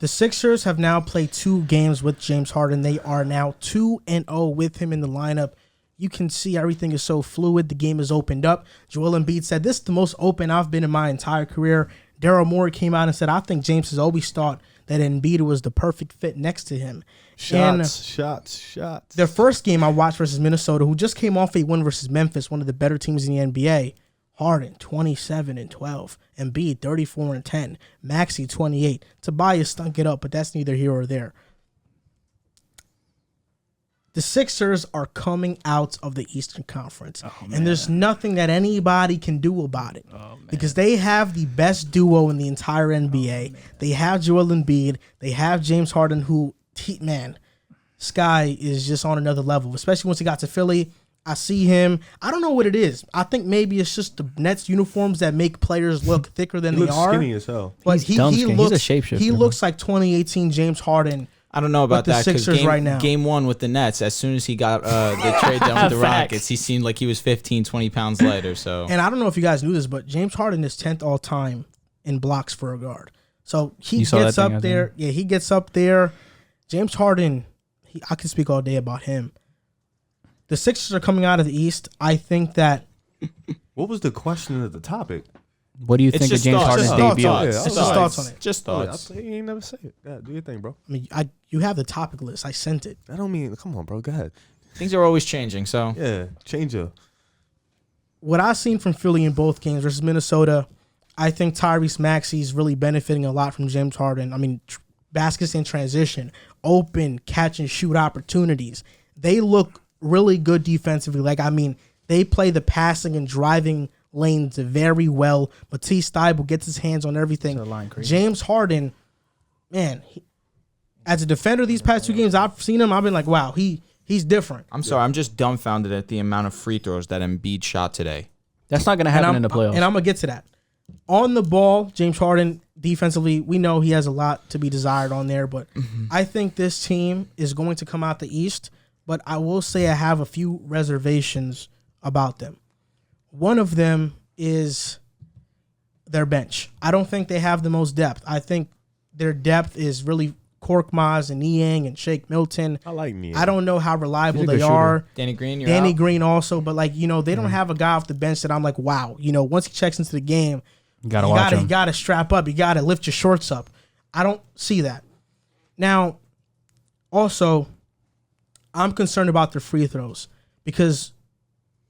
The Sixers have now played 2 games with James Harden. They are now 2-0 with him in the lineup. You can see everything is so fluid. The game is opened up. Joel Embiid said, "This is the most open I've been in my entire career." Daryl Morey came out and said, "I think James has always thought that Embiid was the perfect fit next to him." Shots. Their first game I watched versus Minnesota, who just came off a win versus Memphis, one of the better teams in the NBA. Harden, 27-12. Embiid, 34-10. Maxey, 28. Tobias stunk it up, but that's neither here or there. The Sixers are coming out of the Eastern Conference, and there's nothing that anybody can do about it because they have the best duo in the entire NBA. They have Joel Embiid. They have James Harden, who, Sky is just on another level, especially once he got to Philly. I see him. I don't know what it is. I think maybe it's just the Nets uniforms that make players look thicker than they are. Skinny as hell. But he looks, He's a shapeshifter. He looks like 2018 James Harden. I don't know about that because game, game 1 with the Nets, as soon as he got the trade done with the Rockets, he seemed like he was 15, 20 pounds lighter. So, and I don't know if you guys knew this, but James Harden is 10th all time in blocks for a guard. So he gets up there. Yeah, he gets up there. James Harden, I can speak all day about him. The Sixers are coming out of the East. I think that. What was the question of the topic? What do you think of James Harden's debut? It's just thoughts on it. Just thoughts. You ain't never say it. Yeah, do your thing, bro. I mean, you have the topic list. I sent it. I don't mean. Come on, bro. Go ahead. Things are always changing. So yeah, change up. What I've seen from Philly in both games versus Minnesota, I think Tyrese Maxey is really benefiting a lot from James Harden. I mean, baskets in transition, open catch and shoot opportunities. They look really good defensively. They play the passing and driving lanes very well. Matisse Thybulle gets his hands on everything. James Harden, man, as a defender these past 2 games, I've seen him. I've been like, wow, he's different. I'm sorry. I'm just dumbfounded at the amount of free throws that Embiid shot today. That's not going to happen in the playoffs. And I'm going to get to that. On the ball, James Harden, defensively, we know he has a lot to be desired on there, but I think this team is going to come out the East, but I will say I have a few reservations about them. One of them is their bench. I don't think they have the most depth. I think their depth is really Korkmaz and Niang and Shake Milton. I like Niang. I don't know how reliable they are. Danny Green, Danny Green also, but they don't have a guy off the bench that I'm like, wow. Once he checks into the game, you gotta strap up. You gotta lift your shorts up. I don't see that. Now, also, I'm concerned about their free throws because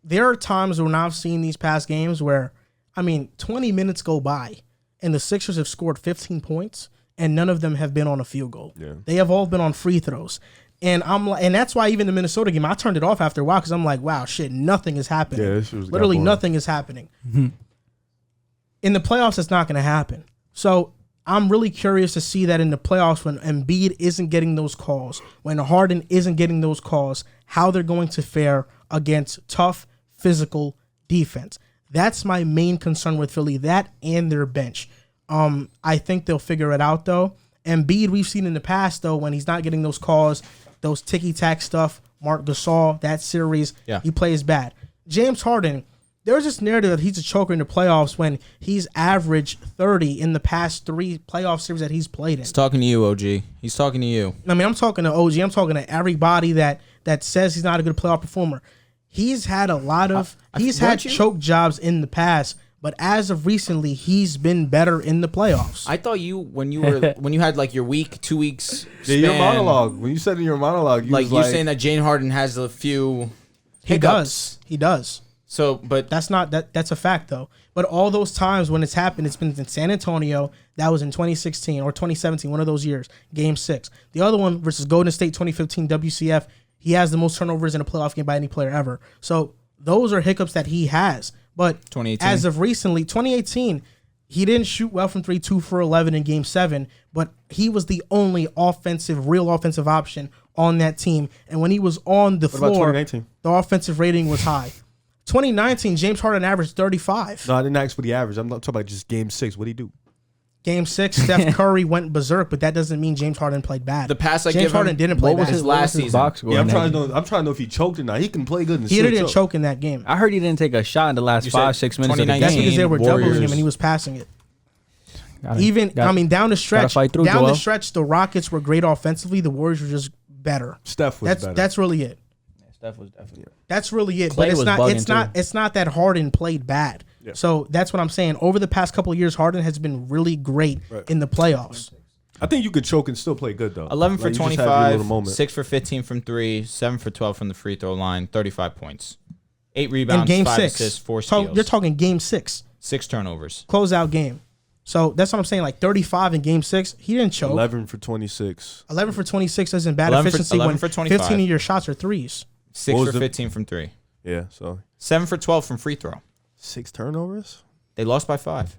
there are times when I've seen these past games where, 20 minutes go by and the Sixers have scored 15 points and none of them have been on a field goal. Yeah. They have all been on free throws. And and that's why even the Minnesota game, I turned it off after a while because I'm like, wow, shit, nothing is happening. Yeah, this was literally nothing is happening. Mm-hmm. In the playoffs, it's not going to happen. So I'm really curious to see that in the playoffs when Embiid isn't getting those calls, when Harden isn't getting those calls, how they're going to fare against tough, physical defense. That's my main concern with Philly, that and their bench. I think they'll figure it out, though. Embiid, we've seen in the past, though, when he's not getting those calls, those ticky-tack stuff, Marc Gasol, that series, he plays bad. James Harden, there's this narrative that he's a choker in the playoffs when he's averaged 30 in the past 3 playoff series that he's played in. He's talking to you, OG. He's talking to you. I'm talking to OG. I'm talking to everybody that says he's not a good playoff performer. He's had a lot of choke jobs in the past, but as of recently, he's been better in the playoffs. I thought when you had like your week, 2 weeks span, your monologue. When you said in your monologue, you're saying that James Harden has a few hiccups. He does. So, but that's a fact though. But all those times when it's happened, it's been in San Antonio. That was in 2016 or 2017, one of those years, Game 6. The other one versus Golden State 2015 WCF. He has the most turnovers in a playoff game by any player ever. So those are hiccups that he has. But 2018. As of recently, 2018, he didn't shoot well from 3, 2 for 11 in Game 7, but he was the only real offensive option on that team. And when he was on the floor, the offensive rating was high. 2019, James Harden averaged 35. No, I didn't ask for the average. I'm not talking about just Game 6. What did he do? Game 6, Steph Curry went berserk, but that doesn't mean James Harden played bad. The pass I James give Harden him, didn't play bad. His last season. Yeah, I'm trying to know if he choked or not. He can play good. He didn't choke in that game. I heard he didn't take a shot in the last 5-6 minutes of the game. That's because they were doubling him and he was passing it. Down the stretch, fight through, Joel. the Rockets were great offensively. The Warriors were just better. Steph was better. That's really it. Steph was definitely. That's really it. Clay But it's not that Harden played bad. Yeah. So that's what I'm saying. Over the past couple of years, Harden has been really great in the playoffs. I think you could choke and still play good though. 11 for Like, you just have your 25, little moment. 6 for 15 from 3, 7 for 12 from the free throw line, 35 points. 8 rebounds, In game 5 6. assists, 4 So steals. you're talking game 6. 6 turnovers. Closeout game. So that's what I'm saying. Like 35 in game 6. He didn't choke. 11 for 26. 11 for 26 isn't bad 11 efficiency 11 when for 25. 15 of your shots are threes. 6 What for was the- 15 from 3. Yeah, so 7 for 12 from free throw. 6 turnovers. They lost by 5.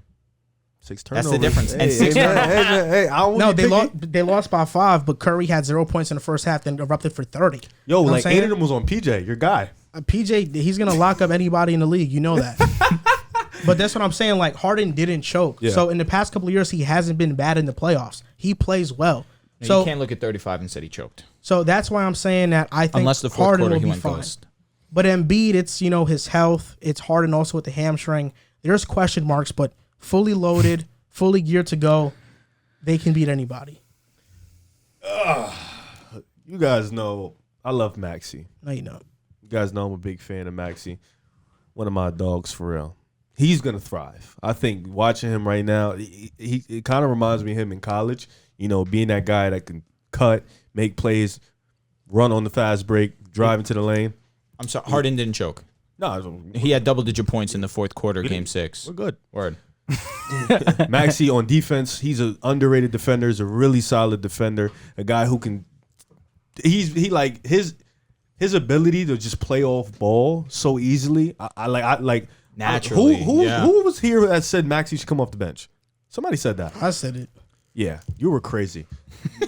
6 That's turnovers. the difference. Hey, And 6 hey, man, turnovers. hey, man, hey, I don't No, want they you lost. picking- They lost by 5, but Curry had 0 points in the first half, then erupted for 30. Yo, know what like I'm 8 saying? of them was on PJ, your guy. PJ, he's gonna lock up anybody in the league. You know that. But that's what I'm saying. Like Harden didn't choke. Yeah. So in the past couple of years, he hasn't been bad in the playoffs. He plays well. No, So you can't look at 35 and said he choked. so that's why I'm saying that I think Unless the fourth Harden quarter will he be went fine. ghost. But Embiid, it's his health. It's Harden also with the hamstring. There's question marks, but fully loaded, fully geared to go, they can beat anybody. You guys know I love Maxey. No, you know. You guys know I'm a big fan of Maxey. One of my dogs for real. He's gonna thrive. I think watching him right now, it kind of reminds me of him in college. Being that guy that can cut, make plays, run on the fast break, drive into the lane. I'm sorry, Harden didn't choke. No, He had double-digit points in the fourth quarter, game 6. we're good. Word. Maxey on defense, he's an underrated defender. He's a really solid defender. A guy who can. He like his ability to just play off ball so easily. I like Naturally, Who was here that said Maxey should come off the bench? Somebody said that. I said it. Yeah, you were crazy.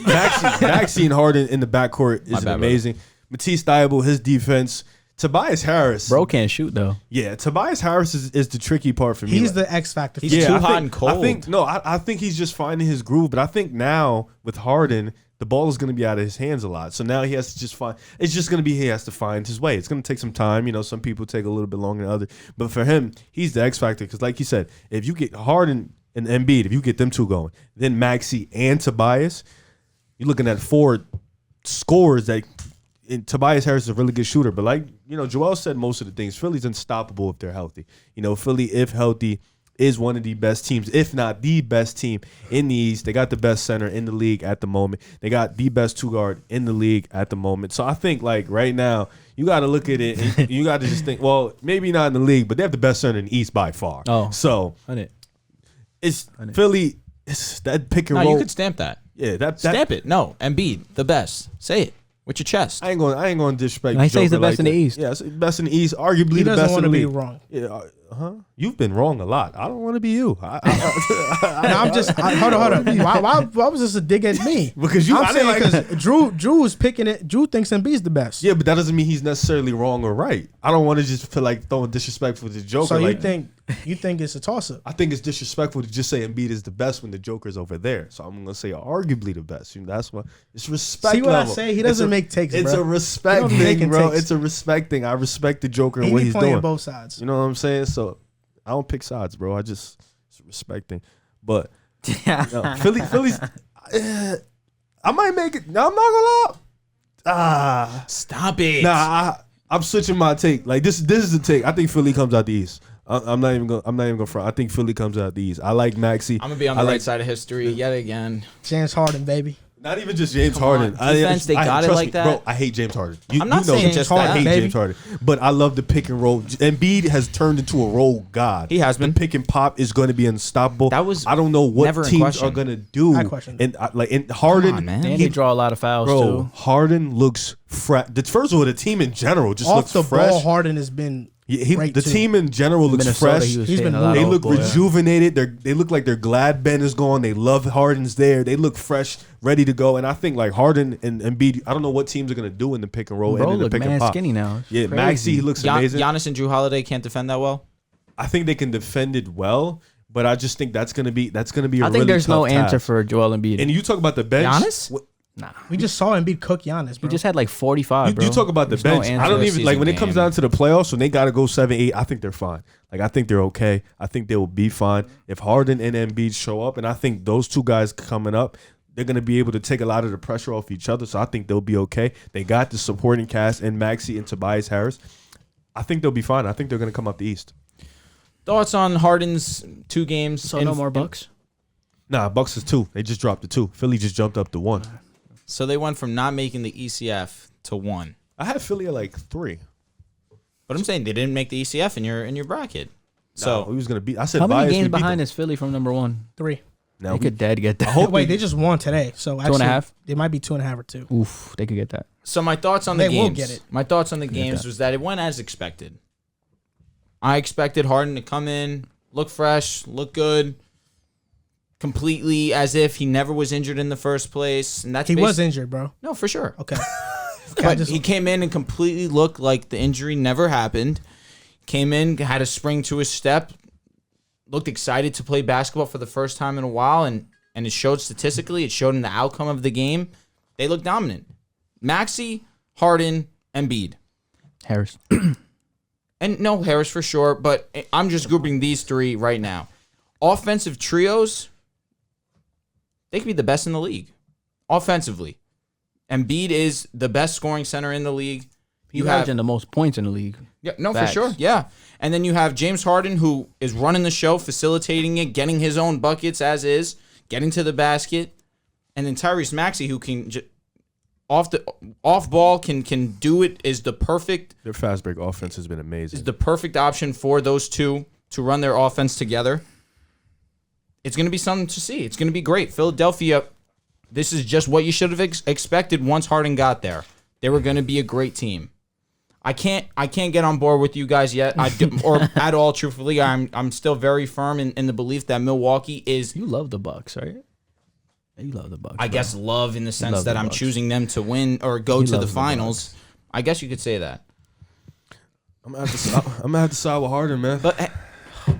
Maxey and Harden in the backcourt is bad, amazing. Matisse Thybulle, his defense. Tobias Harris. Bro can't shoot though. Yeah, Tobias Harris is the tricky part for me. He's the X factor. He's too hot and cold. I think he's just finding his groove. But I think now with Harden, the ball is going to be out of his hands a lot. So now he has to just find. It's just going to be he has to find his way. It's going to take some time. Some people take a little bit longer than others. But for him, he's the X factor because, like you said, if you get Harden and Embiid, if you get them two going, then Maxey and Tobias, you're looking at 4 scores that. And Tobias Harris is a really good shooter, but like Joel said, most of the things Philly's unstoppable if they're healthy. Philly, if healthy, is one of the best teams, if not the best team in the East. They got the best center in the league at the moment. They got the best 2-guard in the league at the moment. So I think like right now you got to look at it and you got to just think, well, maybe not in the league, but they have the best center in the East by far. Oh, so it's Philly. It's that pick and No, roll. you could stamp that. Yeah, that Stamp it. No, Embiid, the best. Say it with your chest. I ain't going to disrespect. I say he's the Joker best in the that. East. Yeah, it's best in the East. Arguably He the doesn't best want in to the be league. wrong. Yeah, You've been wrong a lot. I don't want to be you. No, I'm just hold on. Why was this a dig at me? Because you. I'm saying because Drew is picking it. Drew thinks Embiid's the best. Yeah, but that doesn't mean he's necessarily wrong or right. I don't want to just feel like throwing disrespectful to the Joker. So like, you think it's a toss up? I think it's disrespectful to just say Embiid is the best when the Joker's over there. So I'm gonna say arguably the best. That's why it's respect. See what level. I say? He doesn't make takes. It's bro. a respect He don't be thing, making bro. takes. It's a respect thing. I respect the Joker and He what be he's playing doing. both sides. You know what I'm saying? So I don't pick sides, bro. It's a respect thing. But no, Philly's. I might make it. No, I'm not gonna lie. Stop it. I'm switching my take. Like this is the take. I think Philly comes out the East. I'm not even gonna front. I think Philly comes out the East. I like Maxey. I'm gonna be on the right side of history yet again. James Harden, baby. Not even just James Come Harden. on. Defense, they got it trust like me, that? bro. I hate James Harden. I'm not saying me. just I that, hate baby. James Harden, but I love the pick and roll. Embiid has turned into a roll god. He has been. The pick and pop is going to be unstoppable. That was I don't know what never in teams question. are going to do. I question And Harden, Come on, man. And he draw a lot of fouls bro. too. Harden looks fresh. First of all, the team in general just Off looks the fresh. ball, Harden has been great the too. team in general looks Minnesota, fresh. he was He's hitting been a lot They of look off ball, yeah. rejuvenated. They look like their glad Ben is gone. They love Harden's there. They look fresh, ready to go. And I think like Harden and Embiid, I don't know what teams are gonna do in the pick and roll Bro and in the look pick and mad pop. skinny now. It's Yeah, crazy. Maxey he looks amazing. Giannis and Drew Holiday can't defend that well. I think they can defend it well, but I just think that's gonna be a I think really there's no tough answer task. for Joel Embiid. And you talk about the bench. Giannis? Nah. We just saw Embiid cook Giannis, bro. He just had like 45, bro. You talk about the There's no bench. answer. I don't to a even like when it season comes game. down to the playoffs when they got to go 7-8. I think they're fine. Like I think they're okay. I think they will be fine if Harden and Embiid show up, and I think those two guys coming up, they're gonna be able to take a lot of the pressure off each other. So I think they'll be okay. They got the supporting cast in Maxey and Tobias Harris. I think they'll be fine. I think they're gonna come up the East. Thoughts on Harden's 2 games? So no more Bucks. Nah, Bucks is 2. They just dropped to 2. Philly just jumped up to 1. So they went from not making the ECF to 1. I had Philly at like 3. But I'm saying they didn't make the ECF in your bracket. So So we was gonna beat. I said How many bias, we games beat behind them. is Philly from number 1? 3. Now They could dead get that. Wait, they just won today, so actually, 2.5? It might be 2.5 or 2. Oof, they could get that. So my thoughts on the They games. will get it. My thoughts on the games that. was that it went as expected. I expected Harden to come in, look fresh, look good, completely as if he never was injured in the first place. And that's He was injured, bro. No, for sure. Okay. But he came in and completely looked like the injury never happened. Came in, had a spring to his step, looked excited to play basketball for the first time in a while, and it showed statistically. It showed in the outcome of the game. They looked dominant. Maxey, Harden, Embiid. Harris. And no, Harris for sure, but I'm just grouping these 3 right now. Offensive trios, they could be the best in the league. Offensively. Embiid is the best scoring center in the league. He's averaging the most points in the league. Yeah, no, Facts. for sure. Yeah. And then you have James Harden, who is running the show, facilitating it, getting his own buckets as is, getting to the basket. And then Tyrese Maxey, who can off ball can do it, is the perfect Their fast break offense has been amazing. is the perfect option for those two to run their offense together. It's going to be something to see. It's going to be great. Philadelphia, this is just what you should have expected once Harden got there. They were going to be a great team. I can't get on board with you guys yet, or at all. Truthfully, I'm still very firm in the belief that Milwaukee is. You love the Bucks, right? You love the Bucks. I bro. guess love in the sense love that the I'm Bucks. choosing them to win or go He to the loves the finals. I guess you could say that. I'm gonna have to side with Harden, man. But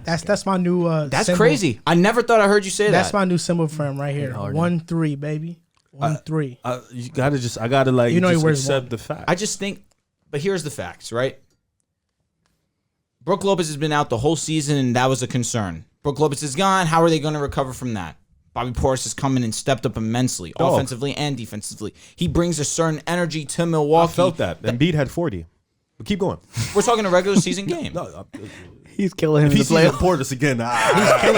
That's my new. that's symbol. crazy. I never thought I heard you say That's that. my new symbol for him right here. Harden. 1-3, baby. 1-3. I gotta like You know he just wears accept one. the fact. I just think, but here's the facts, right? Brook Lopez has been out the whole season, and that was a concern. Brook Lopez is gone. How are they going to recover from that? Bobby Portis has come in and stepped up immensely, Dog. offensively and defensively. He brings a certain energy to I Milwaukee. felt that. Embiid had 40. But keep going. We're talking a regular season game. He's killing him If in he the sees playoffs. Portis again,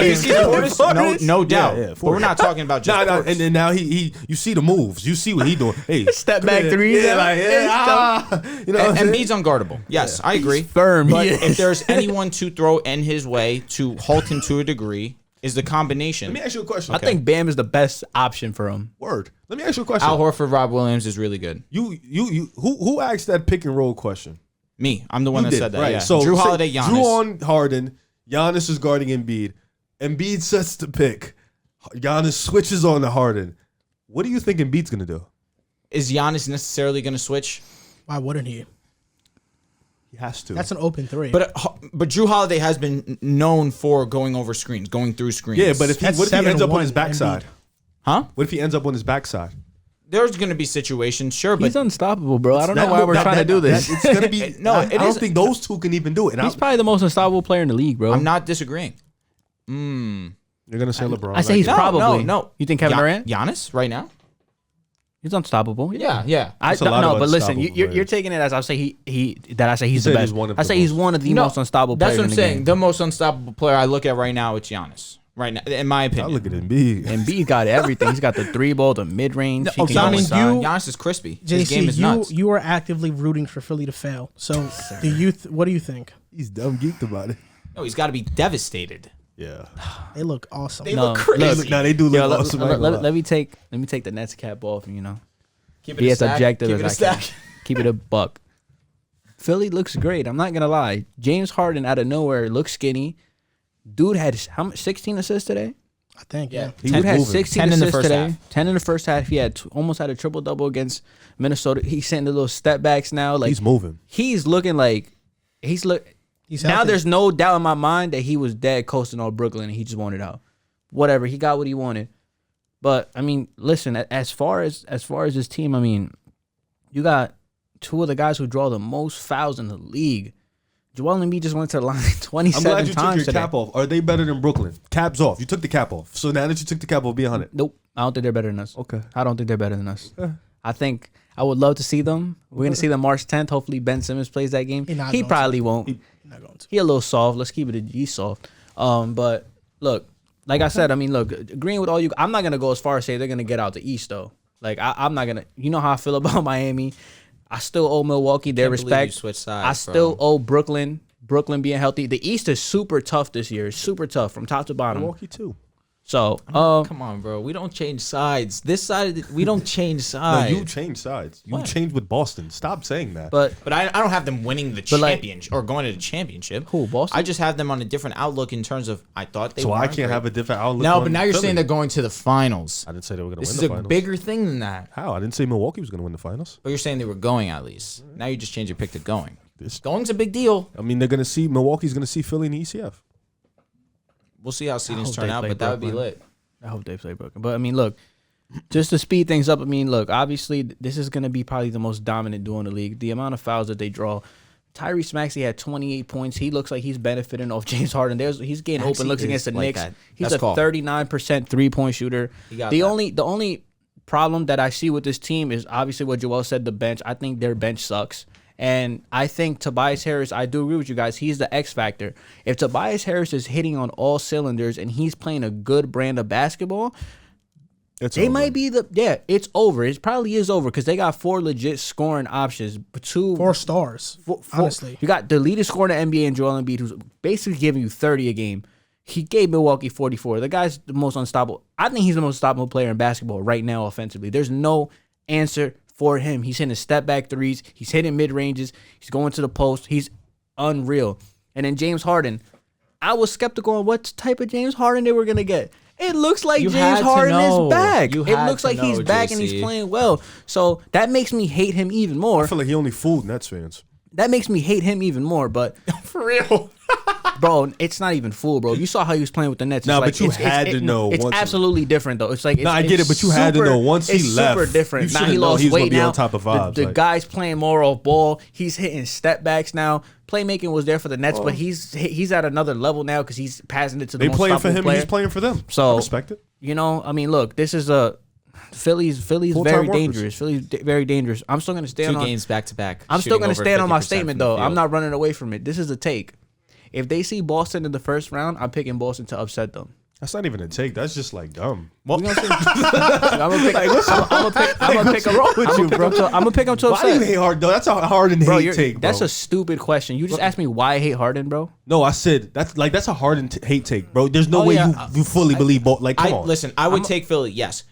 He's killing Portis? No doubt. Yeah, but we're not talking about just Portis. and then now he you see the moves. You see what he doing. Hey, Step come back here. threes. Yeah, like, you know what I'm saying? Embiid's unguardable. Yes, I agree. Firm. But Yes. if there's anyone to throw in his way to halt him to a degree, is the combination. Let me ask you a question. I think Bam is the best option for him. Word. Let me ask you a question. Al Horford, Rob Williams is really good. You who asked that pick and roll question? Me, I'm the one You that did, said that. right? Yeah. So Drew say- Holiday, Giannis. Drew on Harden. Giannis is guarding Embiid. Embiid sets the pick. Giannis switches on to Harden. What do you think Embiid's gonna do? Is Giannis necessarily going to switch? Why wouldn't he? He has to. That's an open 3. But Drew Holiday has been known for going over screens, going through screens. yeah, but That's what if he ends up on his 7-1 backside? Embiid. huh? What if he ends up on his backside? There's going to be situations, sure, but He's unstoppable, bro. I don't know That- why we're that- trying to that- do this. It's gonna be No, I it don't is- think those two can even do it. And He's probably the most unstoppable player in the league, bro. I'm not disagreeing. you're gonna say LeBron. I say he's No, probably. no. You think Kevin Durant? Giannis right now? He's unstoppable. Yeah. I It's a lot no, of but listen, unstoppable you're players. taking it as I say I say he's said the he's best. one of I the say he's most. one of the most unstoppable That's players what I'm in the saying. game. The most unstoppable player I look at right now, it's Giannis. Right now, in my I opinion. look at Embiid. Embiid got everything. He's got the 3-ball, the mid range. Oh, so I mean, Giannis, you- Giannis is crispy. His game JC, is nuts. you are actively rooting for Philly to fail. So what do you think? He's dumb geeked about it. No, he's got to be devastated. Yeah. They look awesome. They No, look crazy. Now they do look Yo, awesome. I ain't gonna lie. let me take the Nets cap off. You know, Keep be a as stack. objective Keep it a as I can. stack. Keep it a buck. Philly looks great. I'm not gonna lie. James Harden out of nowhere looks skinny. Dude had how much? 16 assists today. I think. Yeah. Yeah. He Dude was had moving. 16 10 in the assists first today. half. 10 in the first half. He had almost had a triple double against Minnesota. He's sending the little step backs now. Like He's moving. he's looking like he's look. He's Now healthy. there's no doubt in my mind that he was dead coasting on Brooklyn and he just wanted out. Whatever, he got what he wanted. But I mean, listen, as far as this team, I mean, you got two of the guys who draw the most fouls in the league. Joel Embiid just went to the line 27 I'm glad you times took your cap off. Are they better than Brooklyn? Caps off. You took the cap off. So now that you took the cap off, be 100. Nope, I don't think they're better than us. Okay. I don't think they're better than us. I think I would love to see them. We're gonna see them March 10th. Hopefully Ben Simmons plays that game. He probably won't. He's not going to. He a little soft. Let's keep it a G soft. But look, like I said, I mean, look, agreeing with all you, I'm not gonna go as far as say they're gonna get out the East though. Like I'm not gonna. You know how I feel about Miami. I still owe Milwaukee their respect. Switch sides, I still owe Brooklyn being healthy. The East is super tough this year. Super tough from top to bottom. Milwaukee too. So, come on, bro. We don't change sides. This side, we don't change No, sides. you changed sides. You changed with Boston. Stop saying that. but But I don't have them winning the championship or going to the championship. Who, Boston? I just have them on a different outlook in terms of I thought they. So I weren't can't great. have a different outlook. No, on but now you're Philly. saying they're going to the finals. I didn't say they were going to This win is the a finals. bigger thing than that. How? I didn't say Milwaukee was going to win the finals. But you're saying they were going at least. Now you just change your pick to going. This- Going's a big deal. I mean, they're going to see Milwaukee's going to see Philly in the ECF. We'll see how I seedings hope turn they out, play but that would be Brooklyn. lit. I hope they play Brooklyn. But I mean, look, just to speed things up, I mean, look, obviously this is going to be probably the most dominant duo in the league. The amount of fouls that they draw. Tyrese Maxey had 28 points. He looks like he's benefiting off James Harden. He's getting Maxey open looks is against the like Knicks. that. He's That's a called. 39% 3-point shooter. got The that. only problem that I see with this team is obviously what Joel said, the bench. I think their bench sucks. And I think Tobias Harris, I do agree with you guys, he's the X factor. If Tobias Harris is hitting on all cylinders and he's playing a good brand of basketball, They might be it's over. It probably is over because they got 4 legit scoring options. 4 stars. Honestly. You got the leading scorer in the NBA in Joel Embiid, who's basically giving you 30 a game. He gave Milwaukee 44. The guy's the most unstoppable. I think he's the most unstoppable player in basketball right now offensively. There's no answer for him. He's hitting step back threes. He's hitting mid ranges. He's going to the post. He's unreal. And then James Harden. I was skeptical on what type of James Harden they were going to get. It looks like You James had to Harden know. is back. You It had looks to like he's know, back and JC. he's playing well. So that makes me hate him even more. I feel like he only fooled Nets fans. That makes me hate him even more. But For real. bro, it's not even full, bro. You saw how he was playing with the Nets. Nah, It's but you had to know It's once- absolutely different though. It's like I get it, but you had to know once he it's left, super different. you Now he should've known lost he was gonna weight be now. on top of vibes, The like- guy's playing more off ball. He's hitting step backs now. Playmaking was there for the Nets, but he's at another level now because he's passing it to the They most playing for unstoppable him. player. He's playing for them. So- I respect it. You know, I mean, look, this is Philly's Full-time very workers. dangerous. Very dangerous. I'm still gonna stand 2 on. games back to back. I'm still shooting gonna over stand on my 50% statement from the though. I'm field. not running away from it. This is a take. If they see Boston in the first round, I'm picking Boston to upset them. That's not even a take. That's just like dumb. I'm gonna pick. I'm gonna pick. I'm gonna pick wrong with you, bro? I'm gonna pick them to Why do you upset. hate Harden? Though that's a Harden Bro, hate take, bro. that's a stupid question. You just asked me why I hate Harden, bro. No, I said that's a Harden hate take, bro. There's no Oh, way yeah. you fully believe both. Like, come on. Listen, I would take Philly, yes.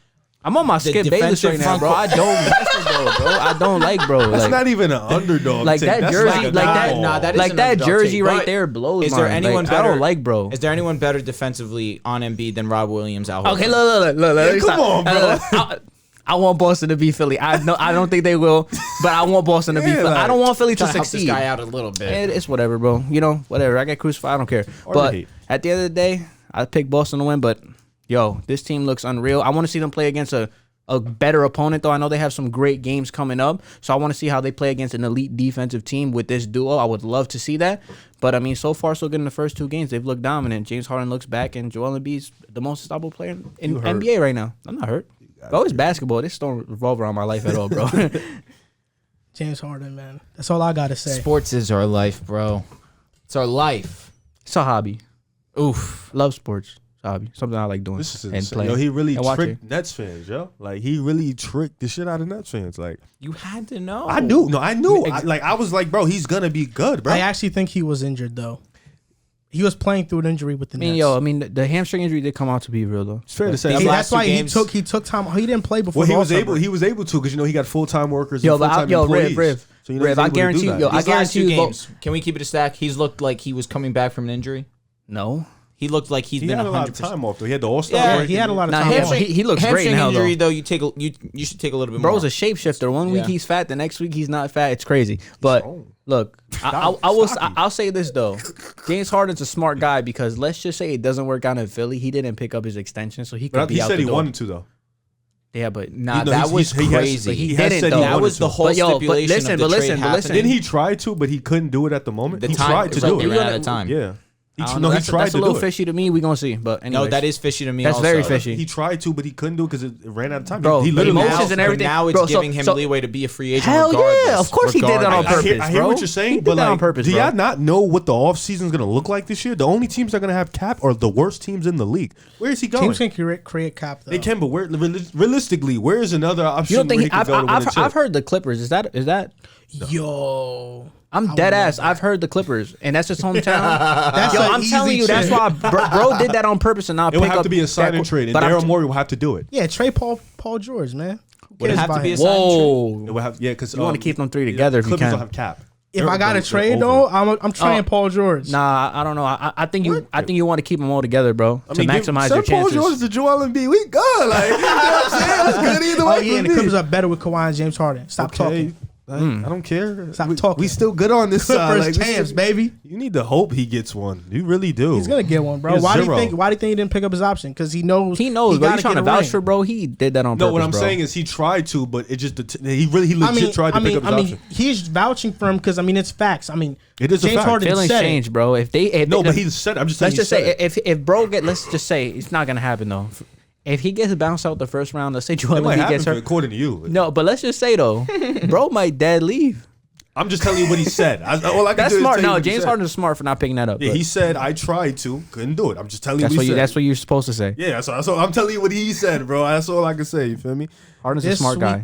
I'm on my Skip Bayless defensive right now, front bro. court- I don't mess with bro. I don't like bro. That's Like, not even an underdog. like take. that That's jersey, a like that, dog. nah, that is like an that underdog jersey take, right but there blows. Is there mine. anyone Like, better? I don't like bro. Is there anyone better defensively on Embiid than Rob Williams out? Okay, Horford? look. Yeah, come on, bro. I want Boston to beat Philly. I don't think they will, but I want Boston to beat Yeah, Philly. I like, don't want Philly to Trying to help this succeed. guy out a little bit. It's whatever, bro. You know, whatever. I get crucified. I don't care. But hate. at the end of the day, I pick Boston to win. But yo, this team looks unreal. I want to see them play against a better opponent, though. I know they have some great games coming up, so I want to see how they play against an elite defensive team with this duo. I would love to see that. But I mean, so far so good in the first 2 games. They've looked dominant. James Harden looks back, and Joel Embiid's the most unstoppable player in NBA right now. I'm not hurt. Bro, it's basketball. This don't revolve around my life at all, bro. James Harden, man. That's all I gotta say. Sports is our life, bro. It's our life. It's a hobby. Oof. Love sports. It's a hobby. Something I like doing. This is and insane. playing. Yo, he really and watching. tricked Nets fans, yo. Like, he really tricked the shit out of Nets fans. Like, You had to know. I knew. No, I knew. I was like, bro, he's gonna be good, bro. I actually think he was injured though. He was playing through an injury with the Nets. The hamstring injury did come out to be real though. It's fair to say. Hey, last that's why 2 games- he took time. He didn't play before. Well, he the was All-Star break. able to because he got full-time workers. Yo, and but full-time employees. Riv, So, you know, he's I able to do guarantee that. you, I These last 2 guarantee you, games, can we keep it a stack? He's looked like he was coming back from an injury. no. He looked like he's He been had a lot of 100%. time off though. He had the All-Star Yeah, break. he had a lot of Nah, time. hamstring- off. he looks great Hamstring now, injury though. though. You should take a little bit Bro's more. a shapeshifter. One week Yeah. he's fat, the next week he's not fat. It's crazy. But look, I'll say this though. James Harden's a smart guy because let's just say it doesn't work out in Philly. He didn't pick up his extension, so he could But be he out said the he door. wanted to though. Yeah, but nah, know, that was he has- crazy. he He has didn't said he though. That wanted was the to. whole But yo, but stipulation listen, of the but trade listen, but happening. listen. Didn't he try to, but he couldn't do it at the moment? The He time- tried to right, do they it. ran out of time. Yeah. He I tried don't know, that's to a do little it. fishy to me. We gonna see, but anyway. No, that is fishy to me. That's also. very fishy. He tried to, but he couldn't do it because it ran out of time. Bro, he but literally emotions now- and everything. Now it's Bro, giving him so- leeway to be a free agent. Hell regardless, yeah, of course he did that on regardless. purpose. I hear bro. what you're saying, He did but that like, on purpose, do bro. y'all not know what the offseason is going to look like this year? The only teams that are going to have cap are the worst teams in the league. Where is he going? Teams can create cap though. They can, but realistically, where is another option? You don't think where he could go to win a chip? I've heard the Clippers. Is that? Yo, I'm dead ass. I've heard the Clippers, and that's his hometown. That's Yo, an I'm telling easy you, that's chip. why bro did that on purpose and not It would pick have up to be a sign that- and trade, and but I'm Daryl Morey will have to do it. Yeah, trade Paul George, man. Who Would it cares have to about be a him? sign and trade? Whoa. It would have, yeah, because You wanna keep them three together if you Clippers can. don't have cap. If I got a They're trade over. though, I'm trading Oh. Paul George. Nah, I don't know. I think you want to keep them all together, bro, to maximize your Paul chances. George to Joel Embiid. We good. Like, you know what I'm saying? It's good either way. Oh yeah, and the for me. Clippers are better with Kawhi and James Harden. Stop talking. I don't care. Stop we, talking. We still good on this side. Clippers Like, we champs, still- baby. You need to hope he gets one. You really do. He's gonna get one, bro. He's Why do zero. you think? Why do you think he didn't pick up his option? Because he knows. He knows, bro. gotta You trying get to a vouch ring. for bro? He did that on purpose. No, what I'm bro. saying is he tried to, but it just he legit tried to pick up his option. he's vouching for him because it's facts. It is a James fact. Harden Feelings said it. change, bro. If No, but he said. I'm just saying. let's just say if bro let's just say it's not gonna happen though. If he gets bounced out the first round, let's say Joel it might Embiid happen gets hurt. according to you. No, but let's just say though, bro might dead leave. I'm just telling you what he said. All I can That's do is smart. tell you No, what he James said. Harden's smart for not picking that up. Yeah, but he said I tried to, couldn't do it. I'm just telling you. that's what what he you. said. That's what you're supposed to say. Yeah, so I'm telling you what he said, bro. That's all I can say. You feel me? Harden's a This smart guy. week,